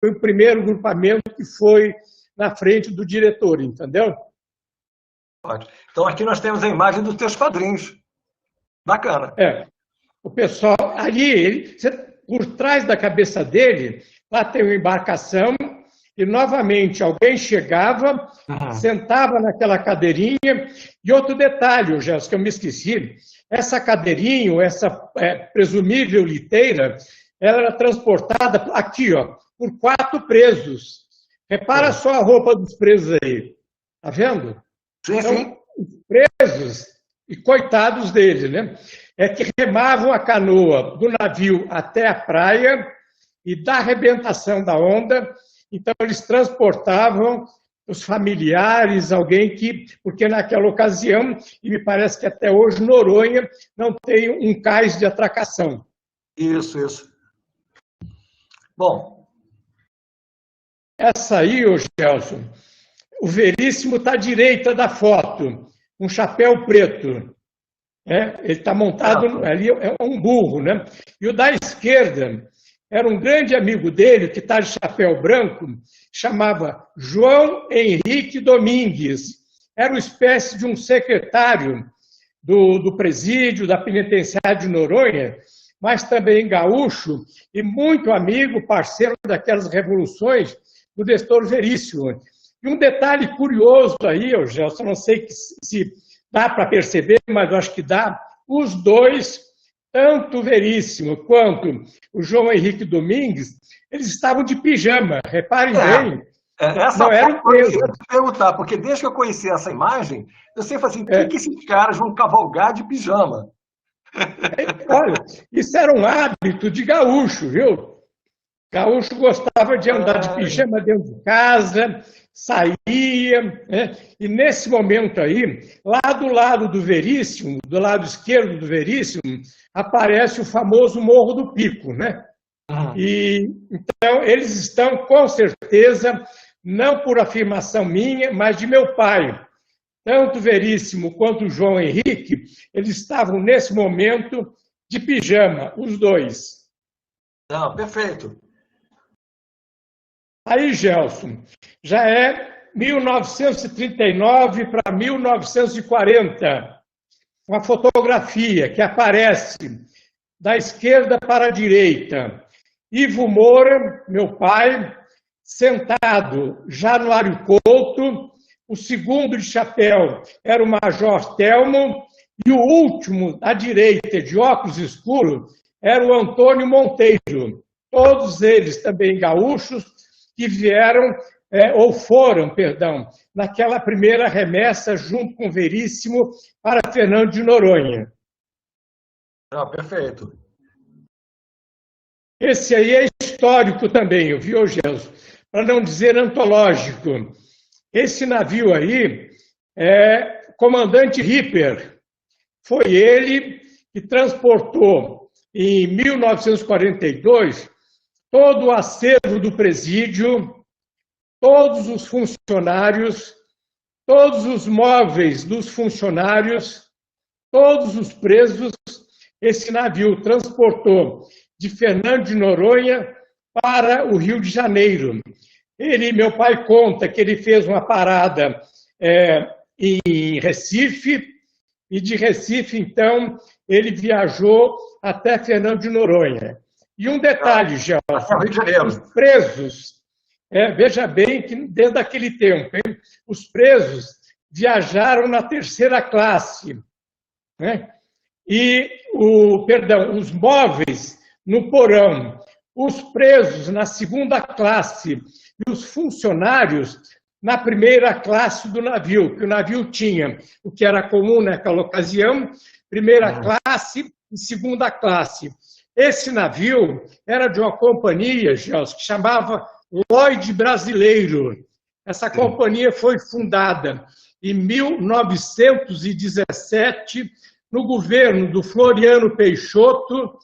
foi o primeiro grupamento que foi na frente do diretor, entendeu? Ótimo. Então aqui nós temos a imagem dos teus padrinhos. Bacana. O pessoal, ali, por trás da cabeça dele, lá tem uma embarcação e, novamente, alguém chegava, sentava naquela cadeirinha. E outro detalhe, Gelson, que eu me esqueci, essa cadeirinha, essa presumível liteira, ela era transportada aqui, ó, por 4 presos. Repara só a roupa dos presos aí. Tá vendo? Sim, sim. Os presos, e coitados deles, né? Que remavam a canoa do navio até a praia e da arrebentação da onda, então eles transportavam os familiares, alguém que, porque naquela ocasião, e me parece que até hoje Noronha não tem um cais de atracação. Isso. Bom. Essa aí, ô Gelson, o Veríssimo está à direita da foto, um chapéu preto. Ele está montado ali, é um burro, né? E o da esquerda era um grande amigo dele, que está de chapéu branco, chamava João Henrique Domingues. Era uma espécie de um secretário do presídio, da penitenciária de Noronha, mas também gaúcho e muito amigo, parceiro daquelas revoluções do Nestor Veríssimo. E um detalhe curioso aí, Gelson, não sei se dá para perceber, mas eu acho que dá, os dois, tanto o Veríssimo quanto o João Henrique Domingues, eles estavam de pijama, reparem bem. Essa não era preso. Eu ia te perguntar, porque desde que eu conheci essa imagem, eu sempre falei assim, que esses caras vão cavalgar de pijama? Olha, isso era um hábito de gaúcho, viu? Gaúcho gostava de andar de pijama dentro de casa, saía, né? E nesse momento aí, lá do lado do Veríssimo, do lado esquerdo do Veríssimo, aparece o famoso Morro do Pico, né? E então eles estão com certeza, não por afirmação minha, mas de meu pai. Tanto o Veríssimo quanto o João Henrique, eles estavam nesse momento de pijama, os dois. Não, perfeito. Aí, Gelson, já é 1939 para 1940. Uma fotografia que aparece da esquerda para a direita. Ivo Moura, meu pai, sentado já no Mário Couto. O segundo de chapéu era o Major Telmo. E o último, à direita, de óculos escuros, era o Antônio Monteiro. Todos eles também gaúchos, que vieram, ou foram, perdão, naquela primeira remessa junto com o Veríssimo para Fernando de Noronha. Perfeito. Esse aí é histórico também, viu, Gelson? Para não dizer antológico. Esse navio aí é Comandante Ripper. Foi ele que transportou, em 1942, todo o acervo do presídio, todos os funcionários, todos os móveis dos funcionários, todos os presos. Esse navio transportou de Fernando de Noronha para o Rio de Janeiro. Meu pai conta que ele fez uma parada em Recife, e de Recife, então, ele viajou até Fernando de Noronha. E um detalhe, Gelson, os presos, veja bem que desde aquele tempo, hein, os presos viajaram na terceira classe, né? E, os móveis no porão, os presos na segunda classe e os funcionários na primeira classe do navio, que o navio tinha o que era comum naquela ocasião, primeira classe e segunda classe. Esse navio era de uma companhia, Gelson, que chamava Lloyd Brasileiro. Essa companhia foi fundada em 1917, no governo do Floriano Peixoto.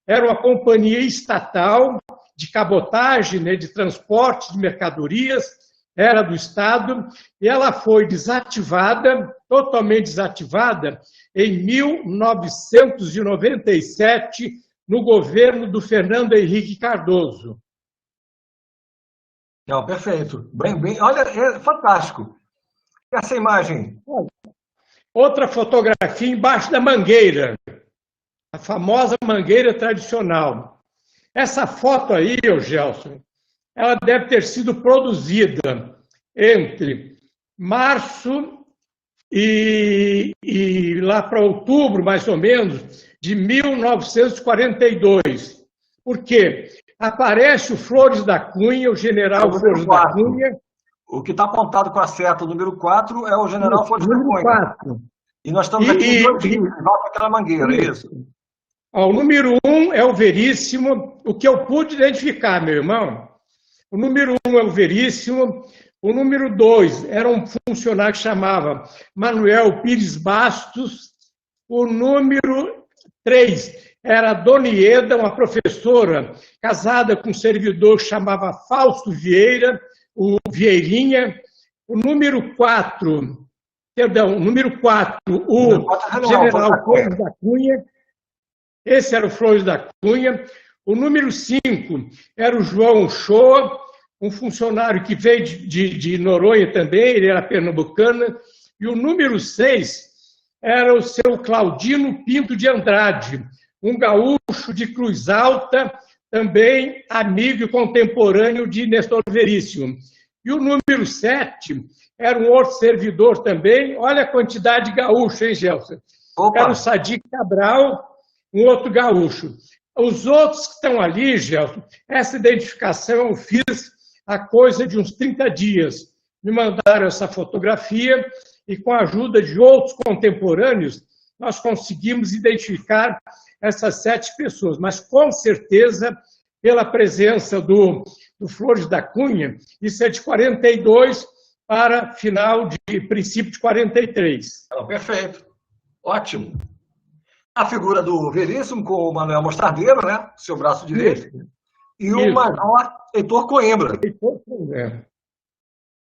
Era uma companhia estatal de cabotagem, né, de transporte de mercadorias, era do Estado, e ela foi desativada, totalmente desativada, em 1997, no governo do Fernando Henrique Cardoso. Não, perfeito. Olha, é fantástico. Essa imagem. Outra fotografia embaixo da mangueira, a famosa mangueira tradicional. Essa foto aí, Gelson, ela deve ter sido produzida entre março e lá para outubro, mais ou menos, de 1942. Por quê? Aparece o Flores da Cunha, o general Flores da Cunha. O que está apontado com a seta, o número 4, é o general Flores da Cunha. 4. E nós estamos aqui em 2 dias, volta aquela mangueira, é isso? O número 1 é o Veríssimo, o que eu pude identificar, meu irmão. O número 1 é o Veríssimo, o número 2 era um funcionário que chamava Manuel Pires Bastos, o número 3 era a Dona Ieda, uma professora casada com um servidor que chamava Fausto Vieira, o Vieirinha, o número 4, o general Flores da Cunha, esse era o Flores da Cunha, o número 5 era o João Shoa, um funcionário que veio de Noronha também, ele era pernambucano, e o número 6 era o seu Claudino Pinto de Andrade, um gaúcho de Cruz Alta, também amigo e contemporâneo de Nestor Veríssimo. E o número 7 era um outro servidor também, olha a quantidade de gaúcho, hein, Gelson? Era o Sadi Cabral, um outro gaúcho. Os outros que estão ali, Gelson, essa identificação eu fiz há coisa de uns 30 dias. Me mandaram essa fotografia e com a ajuda de outros contemporâneos, nós conseguimos identificar essas 7 pessoas, mas com certeza, pela presença do Flores da Cunha, isso é de 42 para final de princípio de 43. Perfeito. Ótimo. A figura do Veríssimo com o Manuel Mostardeiro, né? Seu braço direito. Isso. E o major Heitor Coimbra.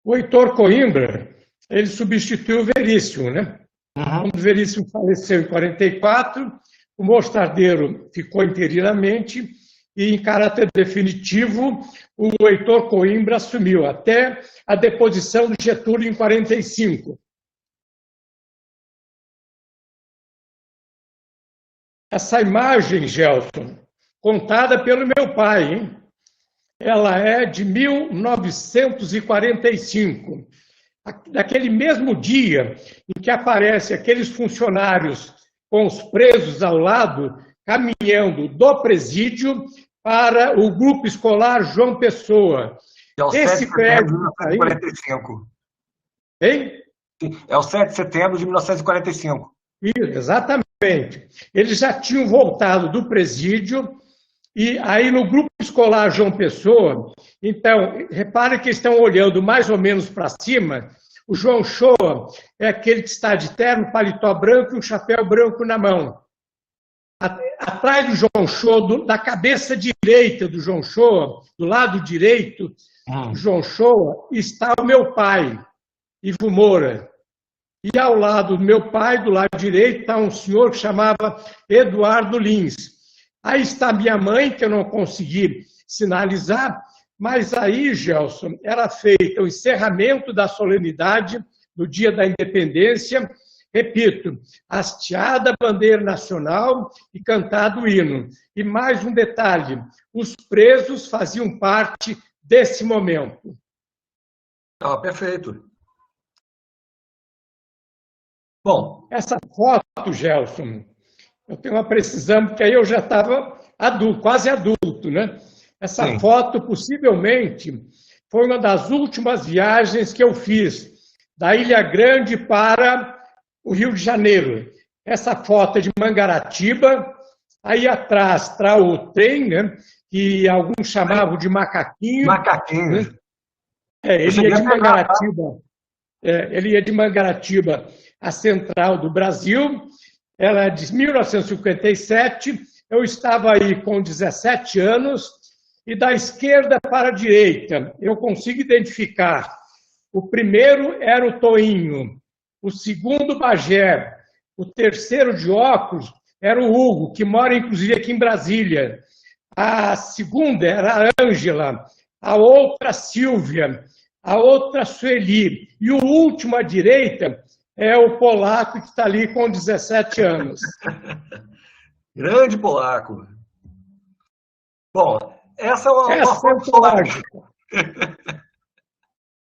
O Heitor Coimbra, ele substituiu o Veríssimo, né? Quando o Veríssimo faleceu em 44, o Mostardeiro ficou interinamente e, em caráter definitivo, o Heitor Coimbra assumiu até a deposição do Getúlio em 45. Essa imagem, Gelson, contada pelo meu pai, hein? Ela é de 1945. Daquele mesmo dia em que aparecem aqueles funcionários com os presos ao lado, caminhando do presídio para o grupo escolar João Pessoa. É o 7 de setembro de 1945. Hein? É o 7 de setembro de 1945. Isso, exatamente. Eles já tinham voltado do presídio e aí no grupo escolar João Pessoa, então, repare que estão olhando mais ou menos para cima. O João Shoa é aquele que está de terno, paletó branco e um chapéu branco na mão. Atrás do João Shoa, da cabeça direita do João Shoa, do lado direito do João Shoa, está o meu pai, Ivo Moura. E ao lado do meu pai, do lado direito, está um senhor que chamava Eduardo Lins. Aí está minha mãe, que eu não consegui sinalizar, mas aí, Gelson, era feito o encerramento da solenidade no dia da independência, repito, hasteada a bandeira nacional e cantado o hino. E mais um detalhe, os presos faziam parte desse momento. Perfeito. Bom, essa foto, Gelson, eu tenho uma precisão, porque aí eu já estava adulto, quase adulto, né? Essa Sim. foto, possivelmente, foi uma das últimas viagens que eu fiz, da Ilha Grande para o Rio de Janeiro. Essa foto é de Mangaratiba, aí atrás está o trem, né? Que alguns chamavam de macaquinho. Macaquinho. Né? Ele ia de Mangaratiba. Ele ia de Mangaratiba à central do Brasil. Ela é de 1957. Eu estava aí com 17 anos. E da esquerda para a direita, eu consigo identificar. O primeiro era o Toinho, o segundo Bagé, o terceiro de óculos era o Hugo, que mora inclusive aqui em Brasília. A segunda era a Ângela, a outra Silvia, a outra Sueli, e o último à direita é o polaco que está ali com 17 anos. Grande polaco. Bom, essa é uma foto antológica.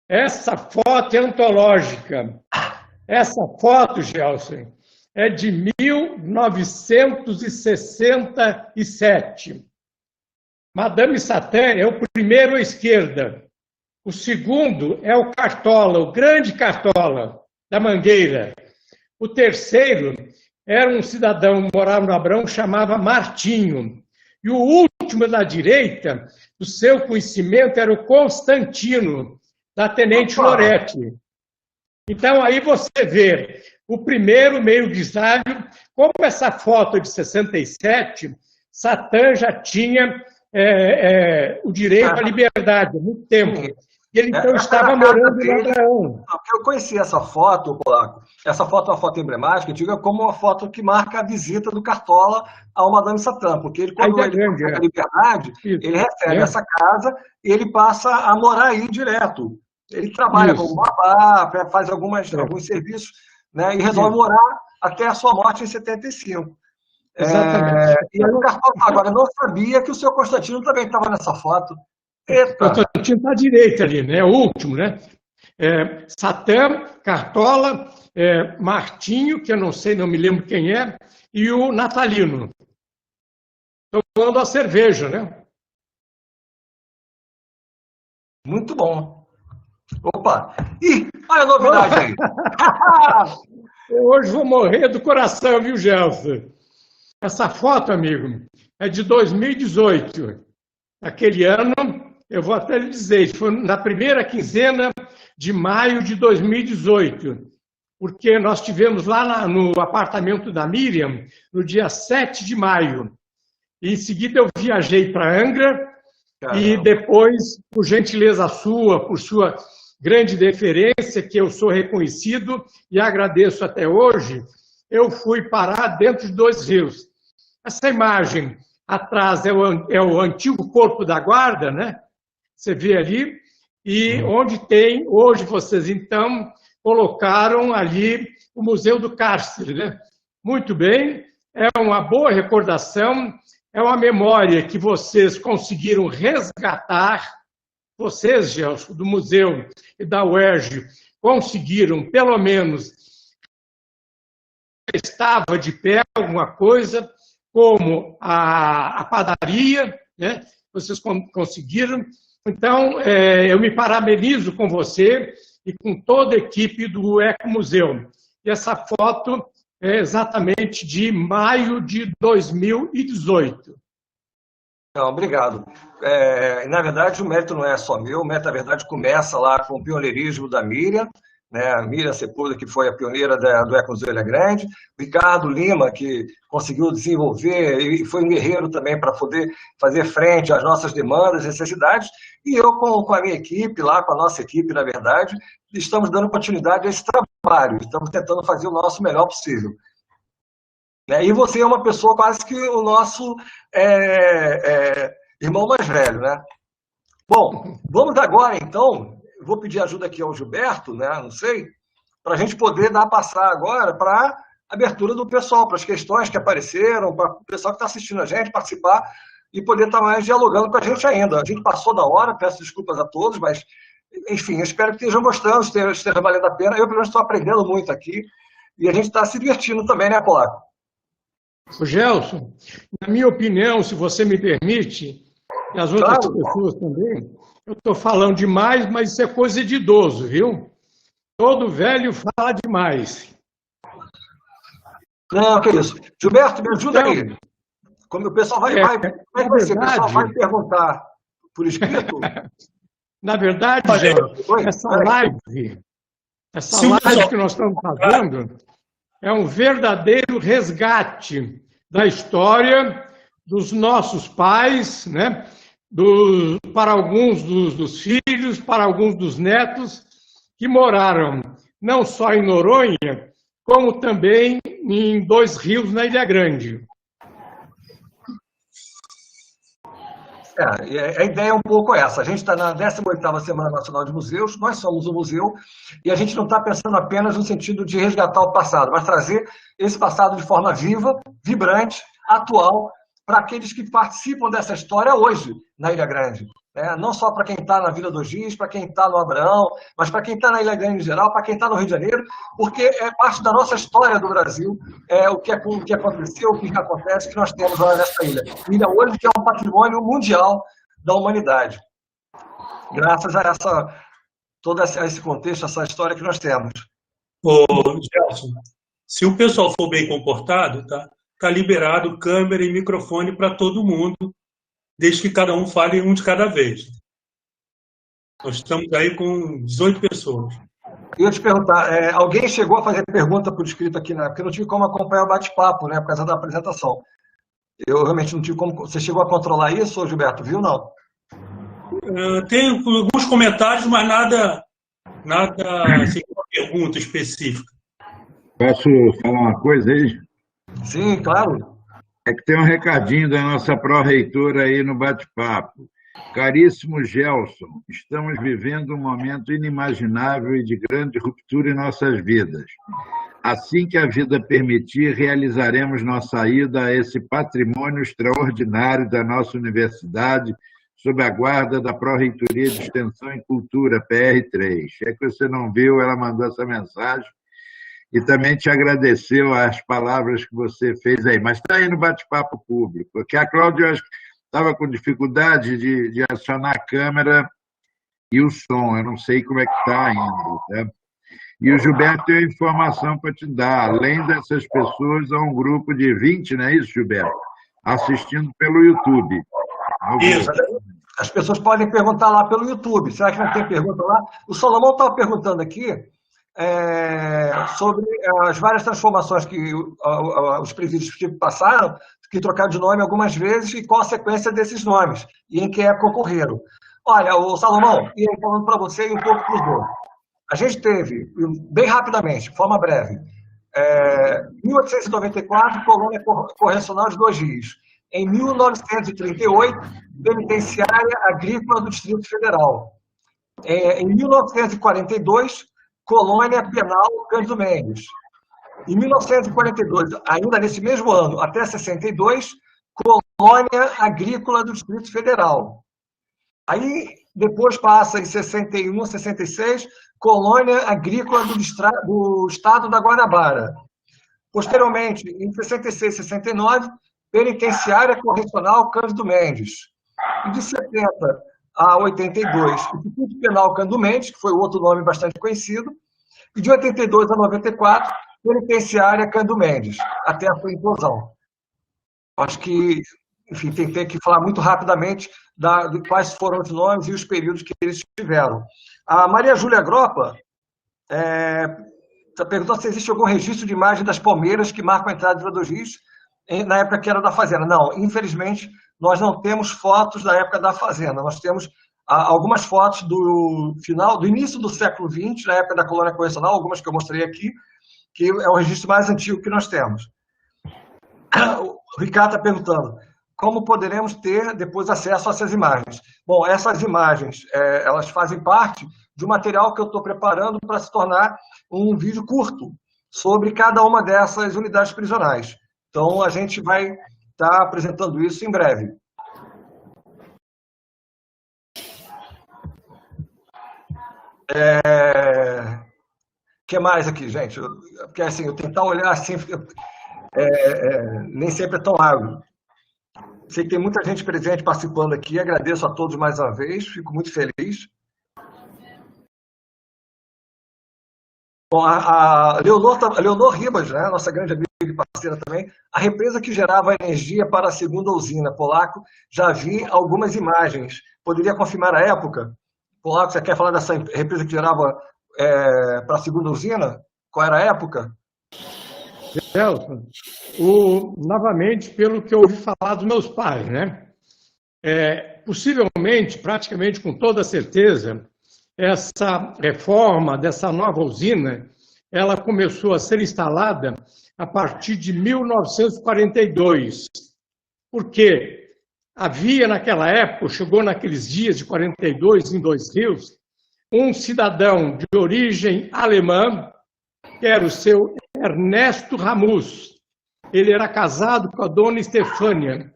Essa foto é antológica. Essa foto, Gelson, é de 1967. Madame Satã é o primeiro à esquerda. O segundo é o Cartola, o grande Cartola, da Mangueira. O terceiro era um cidadão que morava no Abrão, chamava Martinho. E o último da direita, o seu conhecimento era o Constantino, da Tenente Loretti. Então, aí você vê o primeiro meio grisalho, como essa foto de 67, Satã já tinha o direito à liberdade há muito tempo. E ele, então, estava morando no Abraão. Eu conheci essa foto, Polaco. Essa foto é uma foto emblemática, eu digo, como uma foto que marca a visita do Cartola ao Madame Satã, porque ele, quando ele consegue a liberdade, ele recebe essa casa e ele passa a morar aí direto. Ele trabalha como babá, faz alguns serviços, né, e resolve morar até a sua morte em 75. Exatamente. E aí o Cartola, agora, eu não sabia que o seu Constantino também estava nessa foto. Eita. O Constantino está à direita ali, né? O último, né? Satã, Cartola, Martinho, que eu não sei, não me lembro quem é, e o Natalino. Tomando a cerveja, né? Muito bom. Opa! Ih, olha a novidade aí. Eu hoje vou morrer do coração, viu, Gelson? Essa foto, amigo, é de 2018. Aquele ano, eu vou até lhe dizer, foi na primeira quinzena de maio de 2018, porque nós tivemos lá no apartamento da Miriam, no dia 7 de maio. E em seguida eu viajei para Angra. Caramba. E depois, por gentileza sua, por sua grande deferência, que eu sou reconhecido e agradeço até hoje, eu fui parar dentro de 2 rios. Essa imagem atrás é o antigo Corpo da Guarda, né? Você vê ali, e onde tem, hoje vocês então colocaram ali o Museu do Cárcere, né? Muito bem, é uma boa recordação, é uma memória que vocês conseguiram resgatar, vocês, Gelson, do museu e da UERJ, conseguiram, pelo menos, estava de pé alguma coisa, como a padaria, né? Vocês conseguiram. Então, eu me parabenizo com você e com toda a equipe do Ecomuseu. E essa foto é exatamente de maio de 2018. Não, obrigado. Na verdade, o mérito não é só meu, o mérito, na verdade, começa lá com o pioneirismo da Miriam, né? A Miriam Sepúlveda, que foi a pioneira do Ecomuseu Ilha Grande, o Ricardo Lima, que conseguiu desenvolver e foi um guerreiro também para poder fazer frente às nossas demandas e necessidades, e eu, com a minha equipe, lá com a nossa equipe, na verdade, estamos dando continuidade a esse trabalho, estamos tentando fazer o nosso melhor possível. E você é uma pessoa quase que o nosso irmão mais velho, né? Bom, vamos agora, então, eu vou pedir ajuda aqui ao Gilberto, né? Não sei, para a gente poder passar agora para a abertura do pessoal, para as questões que apareceram, para o pessoal que está assistindo a gente participar e poder estar mais dialogando com a gente ainda. A gente passou da hora, peço desculpas a todos, mas, enfim, eu espero que estejam gostando, esteja valendo a pena. Eu, pelo menos, estou aprendendo muito aqui e a gente está se divertindo também, né, Polaco? Gelson, na minha opinião, se você me permite, e as outras pessoas também, eu estou falando demais, mas isso é coisa de idoso, viu? Todo velho fala demais. Não, que isso. Gilberto, me ajuda aí. Como o pessoal vai perguntar por escrito? Na verdade, essa live que nós estamos fazendo é um verdadeiro resgate da história dos nossos pais, né? Para alguns dos filhos, para alguns dos netos, que moraram não só em Noronha, como também em 2 rios na Ilha Grande. A ideia é um pouco essa. A gente está na 18ª Semana Nacional de Museus, nós somos um museu, e a gente não está pensando apenas no sentido de resgatar o passado, mas trazer esse passado de forma viva, vibrante, atual, para aqueles que participam dessa história hoje na Ilha Grande. Não só para quem está na Vila dos Giz, para quem está no Abraão, mas para quem está na Ilha Grande em geral, para quem está no Rio de Janeiro, porque é parte da nossa história do Brasil, o que aconteceu, o que acontece, que nós temos lá nessa ilha. Ilha hoje que é um patrimônio mundial da humanidade, graças a todo esse contexto, essa história que nós temos. Ô, Gelson, se o pessoal for bem comportado, tá liberado câmera e microfone para todo mundo, desde que cada um fale um de cada vez. Nós estamos aí com 18 pessoas. Eu ia te perguntar, alguém chegou a fazer pergunta por escrito aqui, né? Porque eu não tive como acompanhar o bate-papo, né? Por causa da apresentação. Eu realmente não tive como... Você chegou a controlar isso, Gilberto? Viu, não? Tem alguns comentários, mas nada assim, uma pergunta específica. Posso falar uma coisa aí? Sim, claro. É que tem um recadinho da nossa pró-reitora aí no bate-papo. Caríssimo Gelson, estamos vivendo um momento inimaginável e de grande ruptura em nossas vidas. Assim que a vida permitir, realizaremos nossa ida a esse patrimônio extraordinário da nossa universidade, sob a guarda da Pró-Reitoria de Extensão e Cultura, PR3. É que você não viu, ela mandou essa mensagem. E também te agradeceu as palavras que você fez aí. Mas está aí no bate-papo público, porque a Cláudia estava com dificuldade de acionar a câmera e o som. Eu não sei como é que está ainda. Né? E o Gilberto tem informação para te dar. Além dessas pessoas, há um grupo de 20, não é isso, Gilberto? Assistindo pelo YouTube. Isso. As pessoas podem perguntar lá pelo YouTube. Será que não tem pergunta lá? O Salomão estava perguntando aqui sobre as várias transformações que os presídios passaram, que trocaram de nome algumas vezes e qual a sequência desses nomes e em que época ocorreram. Olha, o Salomão, e aí falando para você e um pouco para os dois. A gente teve, bem rapidamente, de forma breve, 1894, Colônia Correcional de Dois Rios. Em 1938, Penitenciária Agrícola do Distrito Federal. Em 1942, Colônia Penal Cândido Mendes. Em 1942, ainda nesse mesmo ano, até 62, Colônia Agrícola do Distrito Federal. Aí, depois passa em 61, 66, Colônia Agrícola do Estado da Guanabara. Posteriormente, em 66, 69, Penitenciária Correcional Cândido Mendes. E de 70 a 82, Instituto Penal Cândido Mendes, que foi outro nome bastante conhecido, e de 82 a 94, Penitenciária Cândido Mendes, até a sua implosão. Acho que, enfim, tentei aqui falar muito rapidamente de quais foram os nomes e os períodos que eles tiveram. A Maria Júlia Gropa está perguntando se existe algum registro de imagem das palmeiras que marcam a entrada de Vila dos Rios na época que era da Fazenda. Não, infelizmente, nós não temos fotos da época da Fazenda. Nós temos algumas fotos do início do século XX, na época da colônia correcional, algumas que eu mostrei aqui, que é o registro mais antigo que nós temos. O Ricardo está perguntando, como poderemos ter depois acesso a essas imagens? Bom, essas imagens, elas fazem parte de um material que eu estou preparando para se tornar um vídeo curto sobre cada uma dessas unidades prisionais. Então, a gente vai estar apresentando isso em breve. O que mais aqui, gente? Porque assim, eu tentar olhar assim, nem sempre é tão ágil. Sei que tem muita gente presente participando aqui, agradeço a todos mais uma vez, fico muito feliz. Bom, a Leonor Ribas, né, nossa grande amiga e parceira também, a represa que gerava energia para a segunda usina, Polaco, já vi algumas imagens. Poderia confirmar a época? Polaco, você quer falar dessa represa que gerava para a segunda usina? Qual era a época? Celso, novamente, pelo que eu ouvi falar dos meus pais, né? Possivelmente, praticamente com toda certeza, essa reforma dessa nova usina, ela começou a ser instalada a partir de 1942. Por quê? havia naquela época, chegou naqueles dias de 42 em Dois Rios, um cidadão de origem alemã, que era o seu Ernesto Ramus. Ele era casado com a dona Estefânia.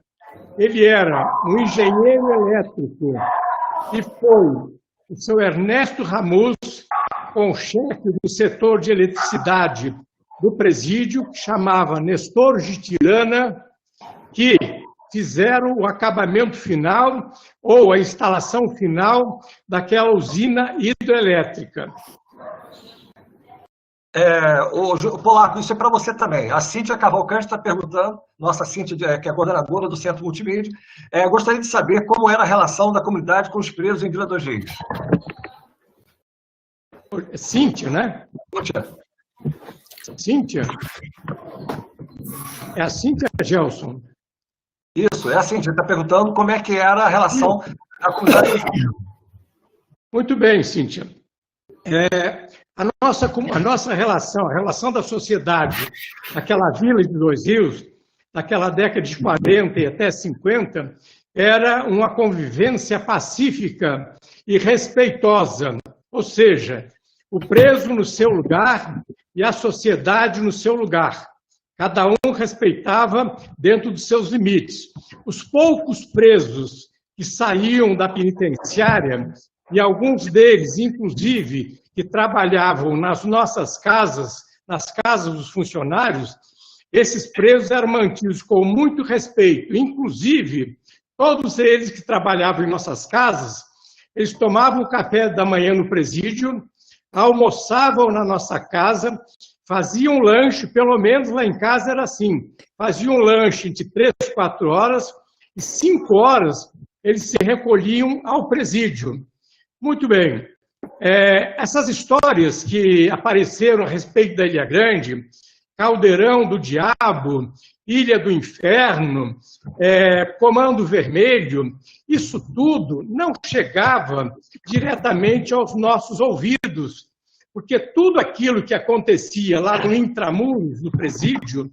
Ele era um engenheiro elétrico e foi o seu Ernesto Ramus, com o chefe do setor de eletricidade do presídio, que chamava Nestor Gitirana, que fizeram o acabamento final ou a instalação final daquela usina hidroelétrica. O Polaco, isso é para você também. A Cíntia Cavalcante está perguntando, nossa Cíntia, que é coordenadora do Centro Multimídia, gostaria de saber como era a relação da comunidade com os presos em Vila dos Reis. Cíntia, né? Cíntia? É a Cíntia Gelson. Isso, é a Cíntia. Está perguntando como é que era a relação da comunidade. Muito bem, Cíntia. A nossa relação, a relação da sociedade naquela vila de Dois Rios, naquela década de 40 e até 50, era uma convivência pacífica e respeitosa, ou seja, o preso no seu lugar e a sociedade no seu lugar. Cada um respeitava dentro dos seus limites. Os poucos presos que saíam da penitenciária, e alguns deles, inclusive, que trabalhavam nas nossas casas, nas casas dos funcionários, esses presos eram mantidos com muito respeito. Inclusive, todos eles que trabalhavam em nossas casas, eles tomavam o café da manhã no presídio, almoçavam na nossa casa, faziam lanche, pelo menos lá em casa era assim, faziam lanche entre 3 e 4 horas, e 5 horas eles se recolhiam ao presídio. Muito bem. Essas histórias que apareceram a respeito da Ilha Grande, Caldeirão do Diabo, Ilha do Inferno, Comando Vermelho, isso tudo não chegava diretamente aos nossos ouvidos, porque tudo aquilo que acontecia lá no intramuros do presídio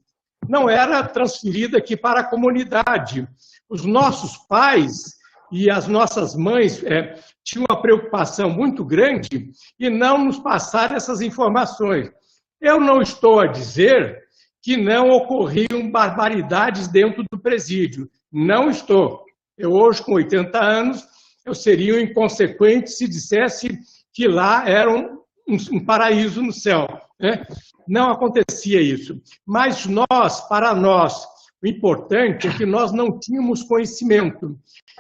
não era transferido aqui para a comunidade. Os nossos pais e as nossas mães tinham uma preocupação muito grande em não nos passar essas informações. Eu não estou a dizer que não ocorriam barbaridades dentro do presídio. Não estou. Eu hoje, com 80 anos, eu seria inconsequente se dissesse que lá era um paraíso no céu, né? Não acontecia isso. Mas para nós, o importante é que nós não tínhamos conhecimento.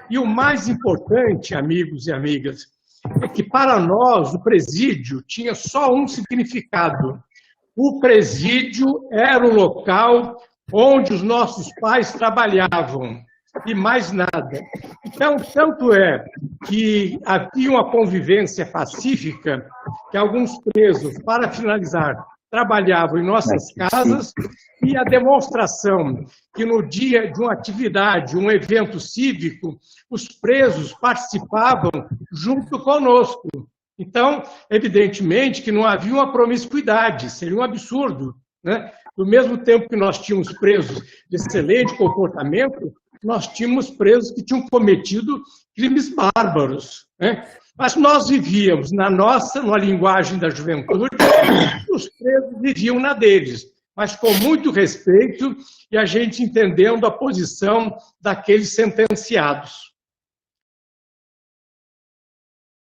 E o mais importante, amigos e amigas, é que para nós o presídio tinha só um significado. O presídio era o local onde os nossos pais trabalhavam, e mais nada. Então, tanto é que havia uma convivência pacífica, que alguns presos, para finalizar, trabalhavam em nossas casas, e a demonstração que no dia de uma atividade, um evento cívico, os presos participavam junto conosco. Então, evidentemente que não havia uma promiscuidade, seria um absurdo, né? Do mesmo tempo que nós tínhamos presos de excelente comportamento, nós tínhamos presos que tinham cometido crimes bárbaros, né? Mas nós vivíamos na linguagem da juventude, os presos viviam na deles, mas com muito respeito e a gente entendendo a posição daqueles sentenciados.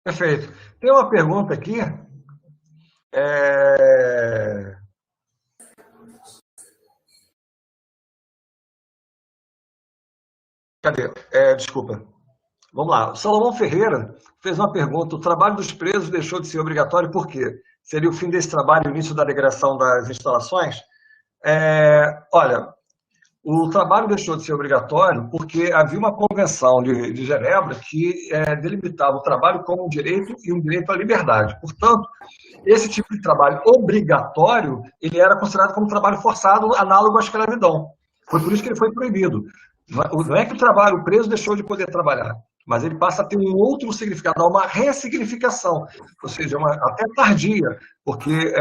Perfeito. Tem uma pergunta aqui. Cadê? Desculpa. Vamos lá. O Salomão Ferreira fez uma pergunta. O trabalho dos presos deixou de ser obrigatório por quê? Seria o fim desse trabalho e o início da degradação das instalações? Olha, o trabalho deixou de ser obrigatório porque havia uma convenção de Genebra que delimitava o trabalho como um direito e um direito à liberdade. Portanto, esse tipo de trabalho obrigatório, ele era considerado como trabalho forçado, análogo à escravidão. Foi por isso que ele foi proibido. Não é que o preso deixou de poder trabalhar, mas ele passa a ter um outro significado, uma ressignificação, ou seja, até tardia, porque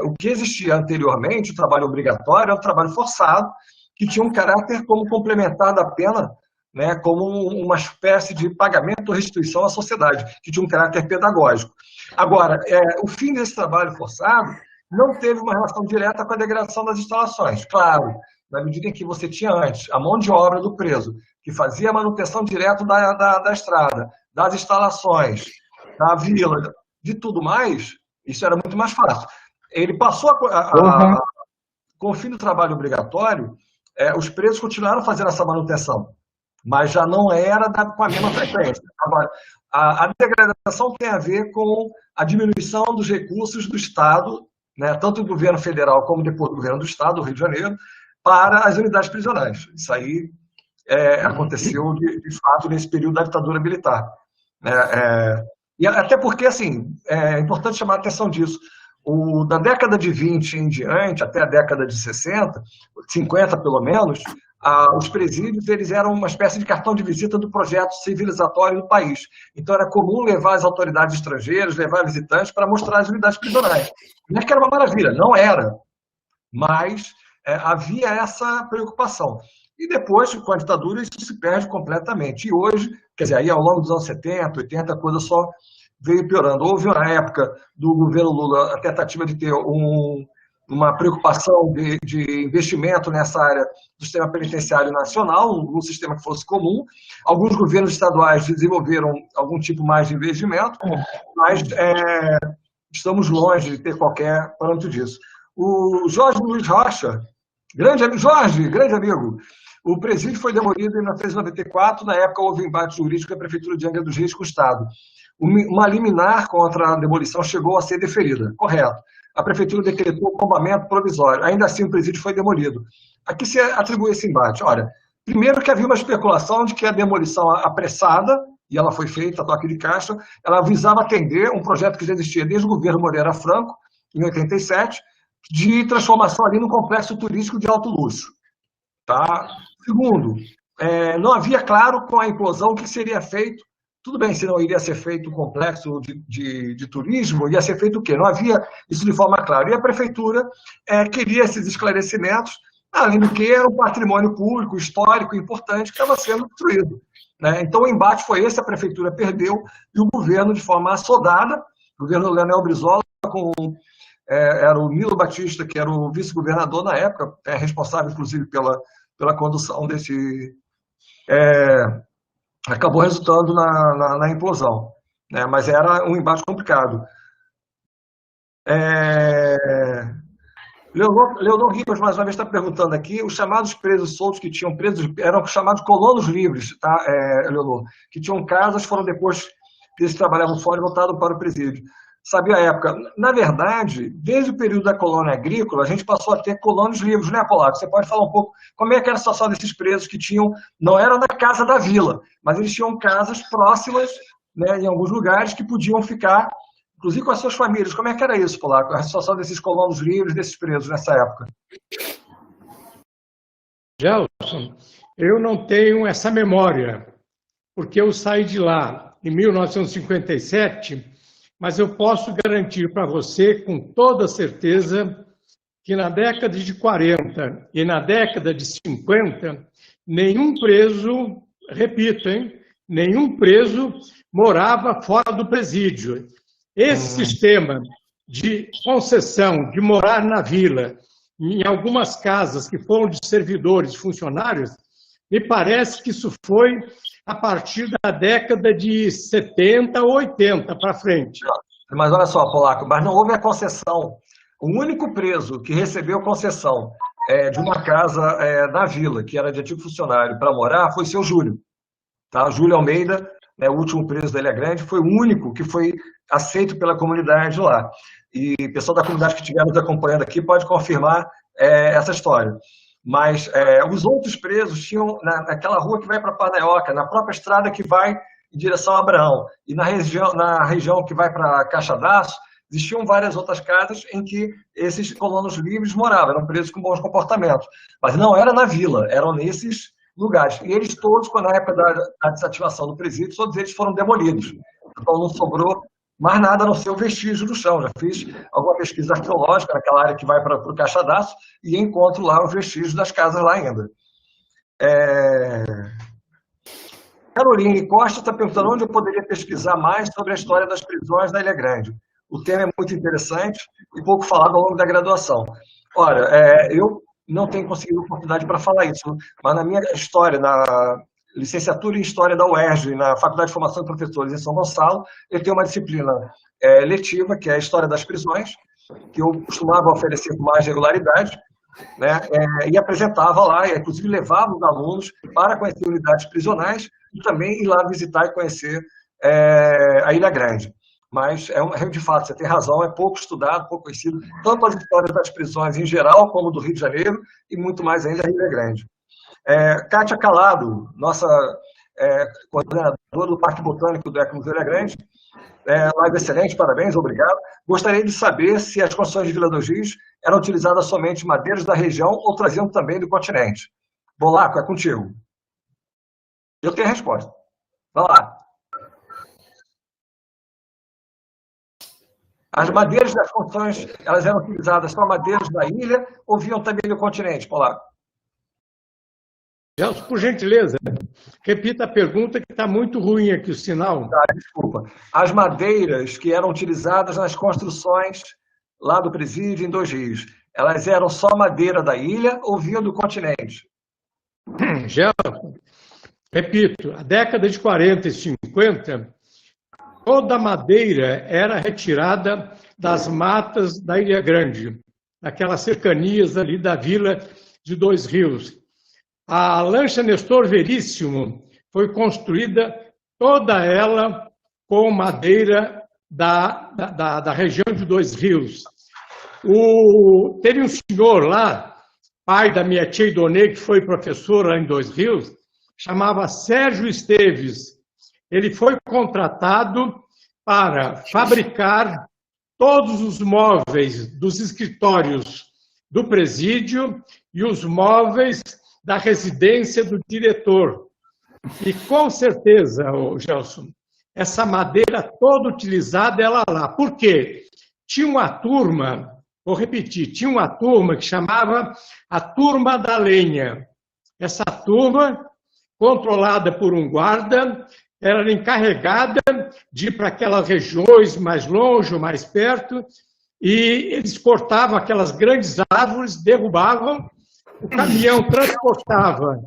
o que existia anteriormente, o trabalho obrigatório, era o trabalho forçado, que tinha um caráter como complementar da pena, né, como uma espécie de pagamento ou restituição à sociedade, que tinha um caráter pedagógico. Agora, o fim desse trabalho forçado não teve uma relação direta com a degradação das instalações. Claro, na medida em que você tinha antes a mão de obra do preso, que fazia a manutenção direta da estrada, das instalações, da vila, de tudo mais, isso era muito mais fácil. Ele passou com o fim do trabalho obrigatório, os presos continuaram fazendo essa manutenção, mas já não era com a mesma frequência. Agora, a degradação tem a ver com a diminuição dos recursos do Estado, né, tanto do governo federal como depois do governo do Estado, do Rio de Janeiro, para as unidades prisionais. Isso aí aconteceu, de fato, nesse período da ditadura militar. E até porque, assim, é importante chamar a atenção disso. Da década de 20 em diante, até a década de 60, 50 pelo menos, os presídios eles eram uma espécie de cartão de visita do projeto civilizatório do país. Então era comum levar as autoridades estrangeiras, levar visitantes para mostrar as unidades prisionais. Não é que era uma maravilha, não era. Mas havia essa preocupação. E depois, com a ditadura, isso se perde completamente. E hoje, quer dizer, aí ao longo dos anos 70, 80, a coisa só veio piorando. Houve uma época do governo Lula a tentativa de ter uma preocupação de investimento nessa área do sistema penitenciário nacional, um sistema que fosse comum. Alguns governos estaduais desenvolveram algum tipo mais de investimento, mas estamos longe de ter qualquer parâmetro disso. O Jorge Luiz Rocha, grande amigo, o presídio foi demolido em 1994, na época houve embate jurídico da Prefeitura de Angra dos Reis com o Estado. Uma liminar contra a demolição chegou a ser deferida, correto. A Prefeitura decretou tombamento provisório, ainda assim o presídio foi demolido. A que se atribui esse embate? Olha, primeiro que havia uma especulação de que a demolição apressada, e ela foi feita a toque de caixa, ela visava atender um projeto que já existia desde o governo Moreira Franco, em 87, de transformação ali num complexo turístico de alto luxo. Tá? Segundo, não havia claro com a implosão o que seria feito. Tudo bem, se não iria ser feito um complexo de turismo, ia ser feito o quê? Não havia isso de forma clara. E a Prefeitura queria esses esclarecimentos, além do que era um patrimônio público, histórico, importante, que estava sendo destruído. Né? Então o embate foi esse, a Prefeitura perdeu, e o governo, de forma assodada, o governo Leonel Brizola, era o Nilo Batista, que era o vice-governador na época, responsável, inclusive, pela condução desse... acabou resultando na implosão, né? Mas era um embate complicado. Leonor Ribas, mais uma vez, está perguntando aqui, os chamados presos soltos que tinham presos, eram chamados colonos livres, tá, Leonor? Que tinham casas, foram depois que eles trabalhavam fora e voltaram para o presídio. Sabia a época? Na verdade, desde o período da colônia agrícola, a gente passou a ter colonos livres, né, Polaco? Você pode falar um pouco como é que era a situação desses presos que tinham, não era na casa da vila, mas eles tinham casas próximas, né, em alguns lugares, que podiam ficar, inclusive com as suas famílias. Como é que era isso, Polaco? A situação desses colonos livres, desses presos nessa época? Gelson, eu não tenho essa memória, porque eu saí de lá em 1957, mas eu posso garantir para você, com toda certeza, que na década de 40 e na década de 50, nenhum preso, repito, nenhum preso morava fora do presídio. Esse sistema de concessão, de morar na vila, em algumas casas que foram de servidores, funcionários, me parece que isso foi a partir da década de 70 ou 80 para frente. Mas olha só, Polaco, mas não houve a concessão. O único preso que recebeu concessão de uma casa na vila, que era de antigo funcionário, para morar, foi seu Júlio. Tá? Júlio Almeida, o último preso da Ilha Grande, foi o único que foi aceito pela comunidade lá. E o pessoal da comunidade que estiver nos acompanhando aqui pode confirmar essa história. Mas os outros presos tinham, naquela rua que vai para Parnaioca, na própria estrada que vai em direção a Abraão, e na região que vai para Caixadaço, existiam várias outras casas em que esses colonos livres moravam, eram presos com bons comportamentos. Mas não era na vila, eram nesses lugares. E eles todos, na época da desativação do presídio, todos eles foram demolidos. Então não sobrou mais nada a não ser o vestígio do chão. Já fiz alguma pesquisa arqueológica naquela área que vai para o Caixadaço e encontro lá os vestígios das casas lá ainda. Caroline Costa está perguntando onde eu poderia pesquisar mais sobre a história das prisões da Ilha Grande. O tema é muito interessante e pouco falado ao longo da graduação. Ora, eu não tenho conseguido oportunidade para falar isso, mas na minha história, na licenciatura em História da UERJ, na Faculdade de Formação de Professores em São Gonçalo, eu tenho uma disciplina letiva, que é a História das Prisões, que eu costumava oferecer com mais regularidade, né, e apresentava lá, e inclusive levava os alunos para conhecer unidades prisionais e também ir lá visitar e conhecer a Ilha Grande. Mas, de fato, você tem razão, é pouco estudado, pouco conhecido, tanto as histórias das prisões em geral, como do Rio de Janeiro, e muito mais ainda a Ilha Grande. Kátia Calado, nossa coordenadora do Parque Botânico do Ecomuseu Ilha Grande, live excelente, parabéns, obrigado. Gostaria de saber se as construções de Vila do Giz eram utilizadas somente madeiras da região ou traziam também do continente. Bolaco, é contigo. Eu tenho a resposta. Vai lá. As madeiras das construções, elas eram utilizadas só madeiras da ilha ou vinham também do continente, Bolaco? Gelson, por gentileza, repita a pergunta que está muito ruim aqui o sinal. Tá, desculpa. As madeiras que eram utilizadas nas construções lá do presídio em Dois Rios, elas eram só madeira da ilha ou vinham do continente? Gelson, repito, a década de 40 e 50, toda a madeira era retirada das matas da Ilha Grande, daquelas cercanias ali da vila de Dois Rios. A lancha Nestor Veríssimo foi construída toda ela com madeira da região de Dois Rios. Teve um senhor lá, pai da minha tia Idonê, que foi professor lá em Dois Rios, chamava Sérgio Esteves. Ele foi contratado para fabricar todos os móveis dos escritórios do presídio e os móveis da residência do diretor. E com certeza, Gelson, essa madeira toda utilizada ela lá. Por quê? Tinha uma turma, vou repetir, tinha uma turma que chamava a Turma da Lenha. Essa turma, controlada por um guarda, era encarregada de ir para aquelas regiões mais longe ou mais perto, e eles cortavam aquelas grandes árvores, derrubavam, o caminhão transportava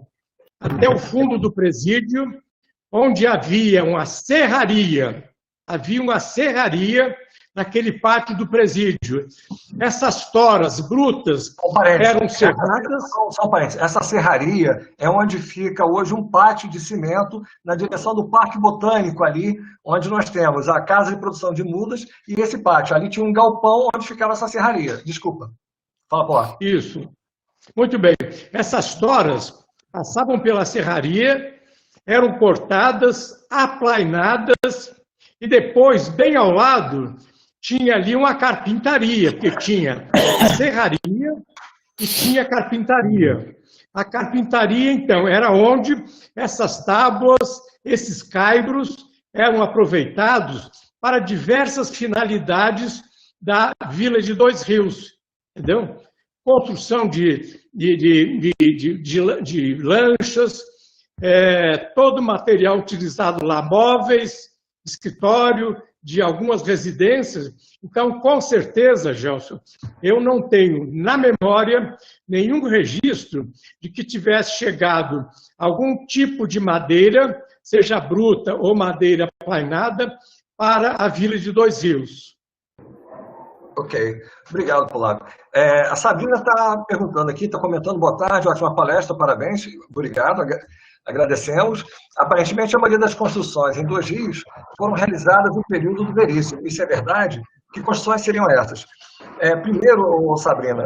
até o fundo do presídio, onde havia uma serraria. Havia uma serraria naquele pátio do presídio. Essas toras brutas eram serradas. Só um parênteses. Essa serraria é onde fica hoje um pátio de cimento na direção do Parque Botânico ali, onde nós temos a casa de produção de mudas e esse pátio. Ali tinha um galpão onde ficava essa serraria. Desculpa. Fala, Paulo. Isso. Muito bem. Essas toras passavam pela serraria, eram cortadas, aplainadas, e depois, bem ao lado, tinha ali uma carpintaria, porque tinha serraria e tinha carpintaria. A carpintaria, então, era onde essas tábuas, esses caibros, eram aproveitados para diversas finalidades da Vila de Dois Rios, entendeu? Construção de lanchas, todo o material utilizado lá, móveis, escritório, de algumas residências. Então, com certeza, Gelson, eu não tenho na memória nenhum registro de que tivesse chegado algum tipo de madeira, seja bruta ou madeira plainada, para a Vila de Dois Rios. Ok, obrigado, Polaco. A Sabrina está perguntando aqui, está comentando, boa tarde, ótima palestra, parabéns, obrigado, agradecemos. Aparentemente, a maioria das construções em Dois Rios foram realizadas no período do Veríssimo. Isso é verdade? Que construções seriam essas? Primeiro, Sabrina,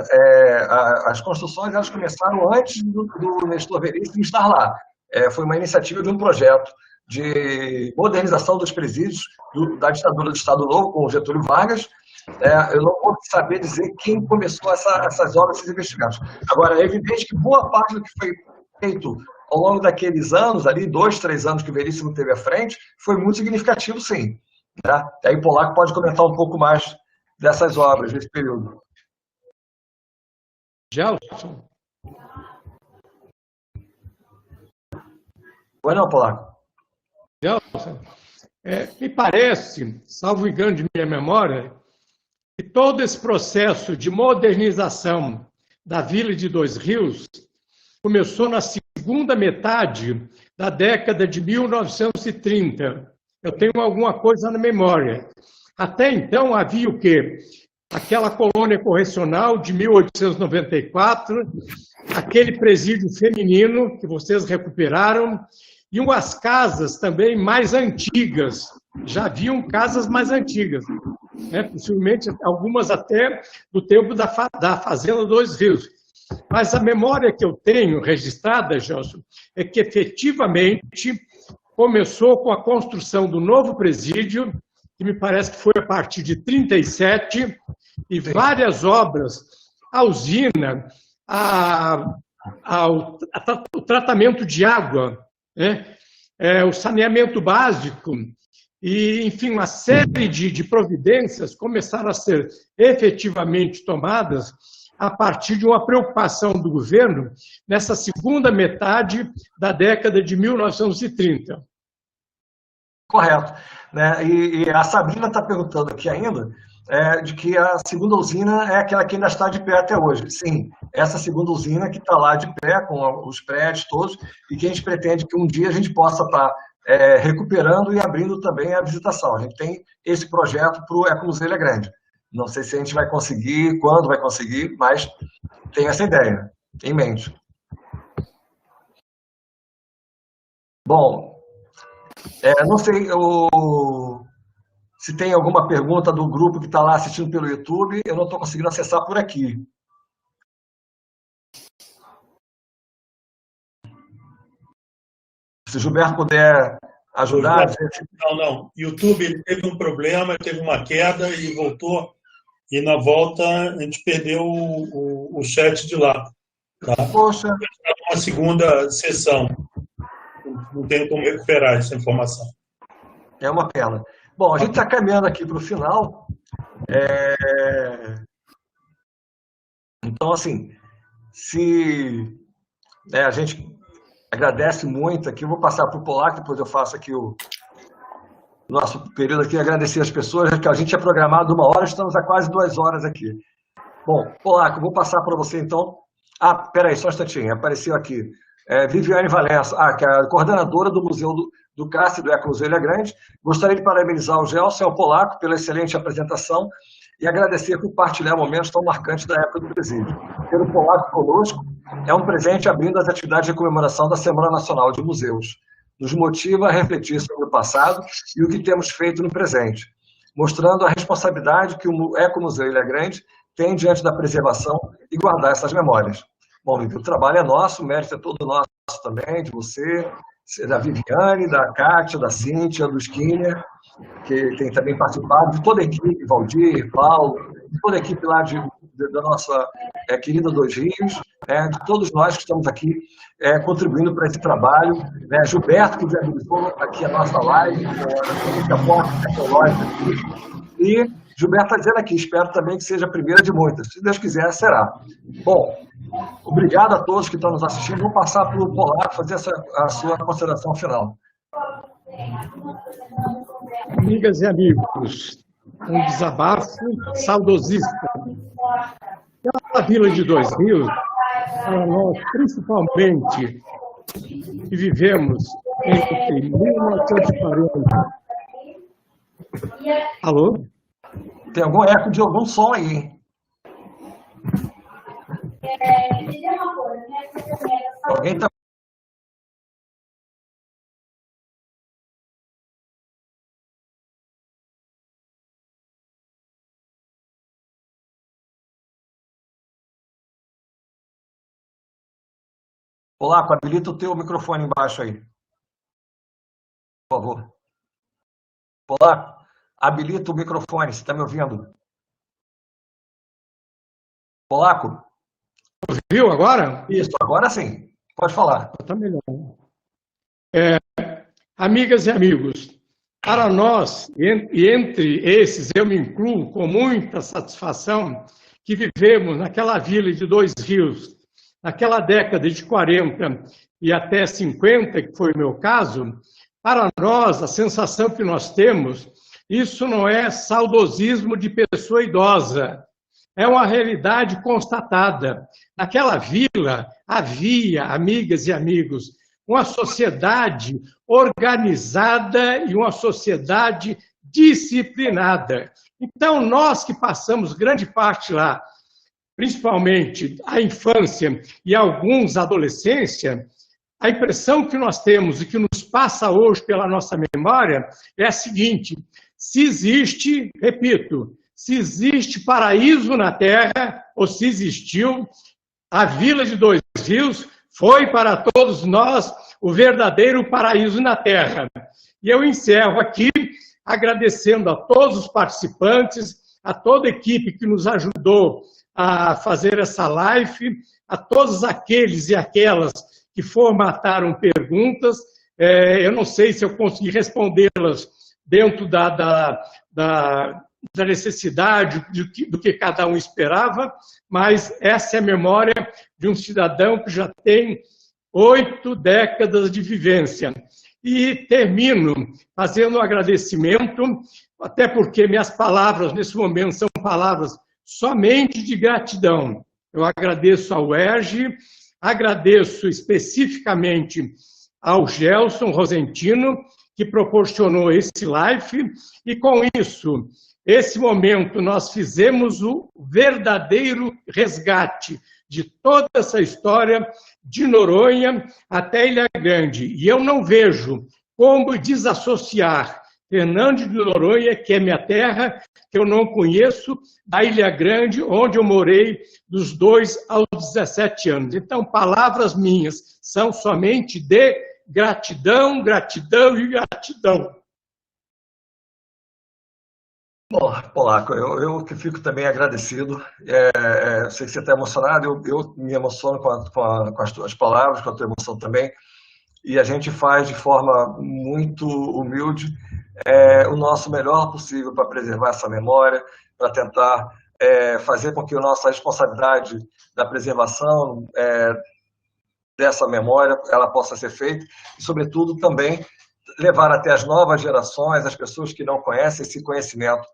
as construções elas começaram antes do Nestor Veríssimo estar lá. Foi uma iniciativa de um projeto de modernização dos presídios da ditadura do Estado Novo, com o Getúlio Vargas. Eu não vou saber dizer quem começou essas obras, esses investigados. Agora, é evidente que boa parte do que foi feito ao longo daqueles anos, ali, 2, 3 anos que o Veríssimo teve à frente, foi muito significativo, sim. Tá? E aí, Polaco pode comentar um pouco mais dessas obras, desse período. Gelson? Oi, não, Polaco. Gelson, me parece, salvo engano de minha memória, que todo esse processo de modernização da Vila de Dois Rios começou na segunda metade da década de 1930. Eu tenho alguma coisa na memória. Até então havia o quê? Aquela colônia correcional de 1894, aquele presídio feminino que vocês recuperaram, e umas casas também mais antigas. Já haviam casas mais antigas, né? Possivelmente algumas até do tempo da Fazenda Dois Rios. Mas a memória que eu tenho registrada, Gelson, é que efetivamente começou com a construção do novo presídio, que me parece que foi a partir de 37, e várias obras, a usina, o tratamento de água, né? O saneamento básico, e, enfim, uma série de providências começaram a ser efetivamente tomadas a partir de uma preocupação do governo nessa segunda metade da década de 1930. Correto. Né? E a Sabrina está perguntando aqui ainda de que a segunda usina é aquela que ainda está de pé até hoje. Sim, essa segunda usina que está lá de pé, com os prédios todos, e que a gente pretende que um dia a gente possa estar recuperando e abrindo também a visitação. A gente tem esse projeto para o Ecomuseu Ilha Grande. Não sei se a gente vai conseguir, quando vai conseguir, mas tem essa ideia em mente. Bom, não sei se tem alguma pergunta do grupo que está lá assistindo pelo YouTube, eu não estou conseguindo acessar por aqui. Se o Gilberto puder ajudar... Não. YouTube teve um problema, teve uma queda e voltou. E na volta a gente perdeu o chat de lá. Tá? Poxa. Uma segunda sessão. Não tenho como recuperar essa informação. É uma pena. Bom, a gente está caminhando aqui para o final. Então, assim, a gente agradece muito aqui. Eu vou passar para o Polaco, depois eu faço aqui o nosso período aqui, agradecer as pessoas, que a gente é programado 1 hora, estamos há quase 2 horas aqui. Bom, Polaco, vou passar para você então. Peraí, só um instantinho, apareceu aqui. Viviane Valença, que é a coordenadora do Museu do Cárcere do Ecomuseu Ilha Grande. Gostaria de parabenizar o Gelson e o Polaco pela excelente apresentação e agradecer por partilhar momentos tão marcantes da época do presídio. Ter o Polaco conosco é um presente abrindo as atividades de comemoração da Semana Nacional de Museus. Nos motiva a refletir sobre o passado e o que temos feito no presente, mostrando a responsabilidade que o Ecomuseu Ilha Grande tem diante da preservação e guardar essas memórias. Bom, o trabalho é nosso, o mérito é todo nosso também, de você, da Viviane, da Kátia, da Cíntia, do Skinner, que tem também participado, de toda a equipe, Valdir, Paulo, de toda a equipe lá da nossa querida Dois Rios, de todos nós que estamos aqui contribuindo para esse trabalho. Gilberto, que viabilizou aqui a nossa live, a aporte tecnológica aqui. E Gilberto está dizendo aqui, espero também que seja a primeira de muitas. Se Deus quiser, será. Bom, obrigado a todos que estão nos assistindo. Vou passar para o Polaco fazer a sua consideração final. Amigas e amigos, um desabafo saudosista. A Vila de Dois Rios, para nós, principalmente, que vivemos entre 1940... Alô? Tem algum eco de algum som aí, hein? Alguém está... Polaco, habilita o teu microfone embaixo aí. Por favor. Polaco, habilita o microfone, você está me ouvindo? Polaco? Ouviu agora? Isso, agora sim. Pode falar. Está melhor. Amigas e amigos, para nós, e entre esses eu me incluo com muita satisfação, que vivemos naquela Vila de Dois Rios, naquela década de 40 e até 50, que foi o meu caso, Para nós, a sensação que nós temos, isso não é saudosismo de pessoa idosa, é uma realidade constatada. Naquela vila havia, amigas e amigos, uma sociedade organizada e uma sociedade disciplinada. Então, nós que passamos grande parte lá, principalmente a infância e alguns a adolescência, a impressão que nós temos e que nos passa hoje pela nossa memória é a seguinte: se existe, repito, se existe paraíso na Terra, ou se existiu, a Vila de Dois Rios foi para todos nós o verdadeiro paraíso na Terra. E eu encerro aqui agradecendo a todos os participantes, a toda a equipe que nos ajudou a fazer essa live, a todos aqueles e aquelas que formataram perguntas. Eu não sei se eu consegui respondê-las dentro da necessidade do que cada um esperava, mas essa é a memória de um cidadão que já tem 8 décadas de vivência. E termino fazendo um agradecimento, até porque minhas palavras nesse momento são palavras somente de gratidão. Eu agradeço ao UERJ, agradeço especificamente ao Gelson Rosentino, que proporcionou esse live, e com isso, esse momento, nós fizemos o verdadeiro resgate de toda essa história de Noronha até Ilha Grande. E eu não vejo como desassociar Fernando de Noronha, que é minha terra, que eu não conheço, da Ilha Grande, onde eu morei dos 2 aos 17 anos. Então, palavras minhas são somente de gratidão, gratidão e gratidão. Bom, Polaco, eu que fico também agradecido. Sei que você está emocionado, eu me emociono com as tuas palavras, com a tua emoção também. E a gente faz de forma muito humilde o nosso melhor possível para preservar essa memória, para tentar fazer com que a nossa responsabilidade da preservação dessa memória ela possa ser feita e, sobretudo, também levar até as novas gerações, as pessoas que não conhecem esse conhecimento,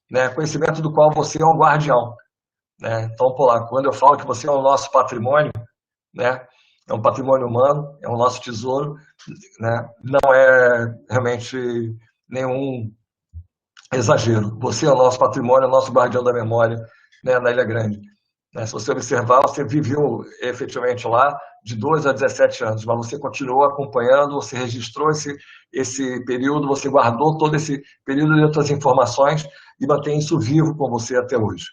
né? Conhecimento do qual você é um guardião, né? Então, Polaco, quando eu falo que você é o nosso patrimônio, né? É um patrimônio humano, é o nosso tesouro, né? Não é realmente nenhum exagero. Você é o nosso patrimônio, é o nosso guardião da memória, né, na Ilha Grande. Se você observar, você viveu efetivamente lá de 2 a 17 anos, mas você continuou acompanhando, você registrou esse período, você guardou todo esse período de outras informações e mantém isso vivo com você até hoje.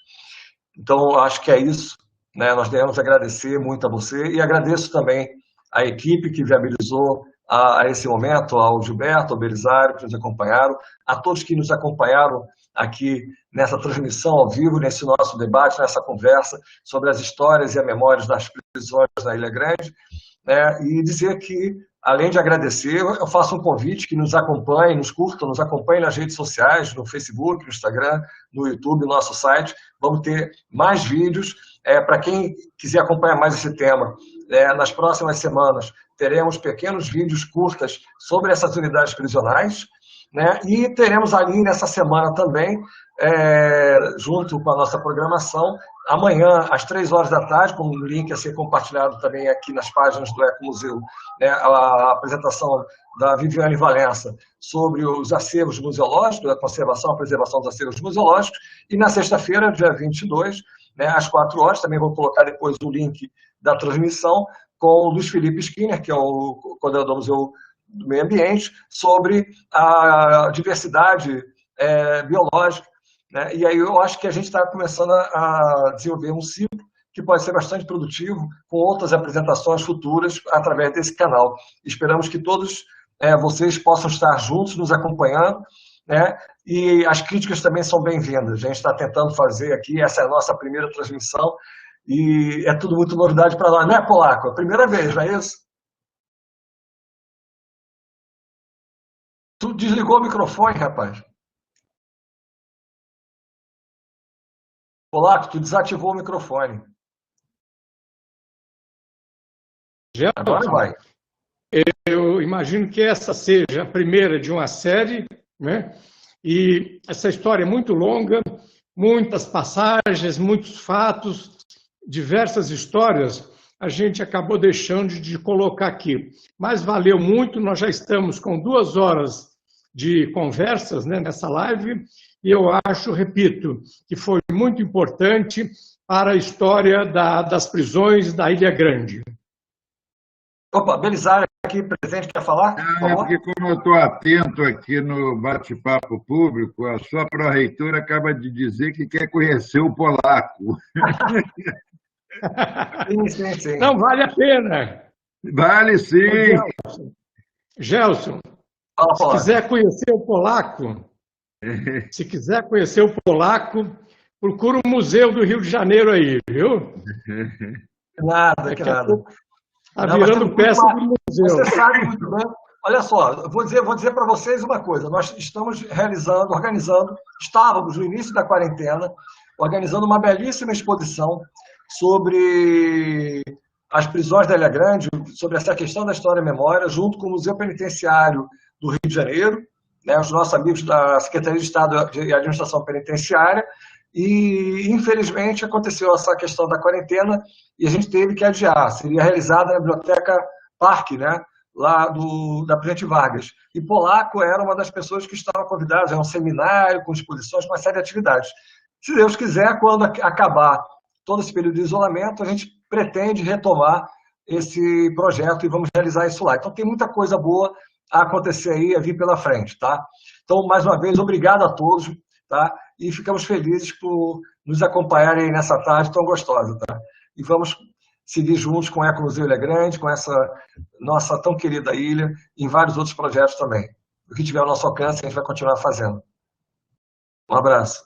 Então, acho que é isso, né? Nós devemos agradecer muito a você e agradeço também a equipe que viabilizou a esse momento, ao Gilberto, ao Belisário, que nos acompanharam, a todos que nos acompanharam aqui nessa transmissão ao vivo, nesse nosso debate, nessa conversa sobre as histórias e as memórias das prisões na Ilha Grande, né? E dizer que, além de agradecer, eu faço um convite que nos acompanhem, nos curtam, nos acompanhem nas redes sociais, no Facebook, no Instagram, no YouTube, no nosso site. Vamos ter mais vídeos. Para quem quiser acompanhar mais esse tema, nas próximas semanas teremos pequenos vídeos curtas sobre essas unidades prisionais, né? E teremos ali nessa semana também, junto com a nossa programação, amanhã, às 15h, com um link a ser compartilhado também aqui nas páginas do Ecomuseu, né, a apresentação da Viviane Valença sobre os acervos museológicos, a conservação e preservação dos acervos museológicos, e na sexta-feira, dia 22, né, às 4h, também vou colocar depois o link da transmissão com o Luiz Felipe Skinner, que é o coordenador do Museu do Meio Ambiente, sobre a diversidade biológica, né? E aí eu acho que a gente está começando a desenvolver um ciclo que pode ser bastante produtivo, com outras apresentações futuras através desse canal. Esperamos que todos vocês possam estar juntos, nos acompanhando, né? E as críticas também são bem-vindas. A gente está tentando fazer aqui, essa é a nossa primeira transmissão, e é tudo muito novidade para nós, não é, Polaco? É a primeira vez, não é isso? Tu desligou o microfone, rapaz. Polaco, tu desativou o microfone. Agora vai. eu imagino que essa seja a primeira de uma série, né? E essa história é muito longa, muitas passagens, muitos fatos, diversas histórias, a gente acabou deixando de colocar aqui. Mas valeu muito, nós já estamos com 2 horas de conversas, né, nessa live, e eu acho, repito, que foi muito importante para a história das prisões da Ilha Grande. Opa, Belisário aqui presente, quer falar? É porque, como eu estou atento aqui no bate-papo público, a sua pró-reitora acaba de dizer que quer conhecer o polaco. Sim. Não, vale a pena. Vale sim. Gelson, se quiser conhecer o polaco, procura o Museu do Rio de Janeiro aí, viu? Nada, que nada. Está virando peça do museu. Você sabe muito bem. Olha só, eu vou dizer para vocês uma coisa. Nós estamos estávamos no início da quarentena, organizando uma belíssima exposição sobre as prisões da Ilha Grande, sobre essa questão da história e memória, junto com o Museu Penitenciário do Rio de Janeiro, né, os nossos amigos da Secretaria de Estado de Administração Penitenciária, e, infelizmente, aconteceu essa questão da quarentena e a gente teve que adiar. Seria realizada na Biblioteca Parque, né, lá da Presidente Vargas. E Polaco era uma das pessoas que estavam convidadas, era um seminário com exposições, uma série de atividades. Se Deus quiser, quando acabar todo esse período de isolamento, a gente pretende retomar esse projeto e vamos realizar isso lá. Então, tem muita coisa boa a acontecer aí, a vir pela frente, tá? Então, mais uma vez, obrigado a todos, tá? E ficamos felizes por nos acompanharem nessa tarde tão gostosa, tá? E vamos seguir juntos com o Ecomuseu Ilha Grande, com essa nossa tão querida ilha, e em vários outros projetos também. O que tiver ao nosso alcance, a gente vai continuar fazendo. Um abraço.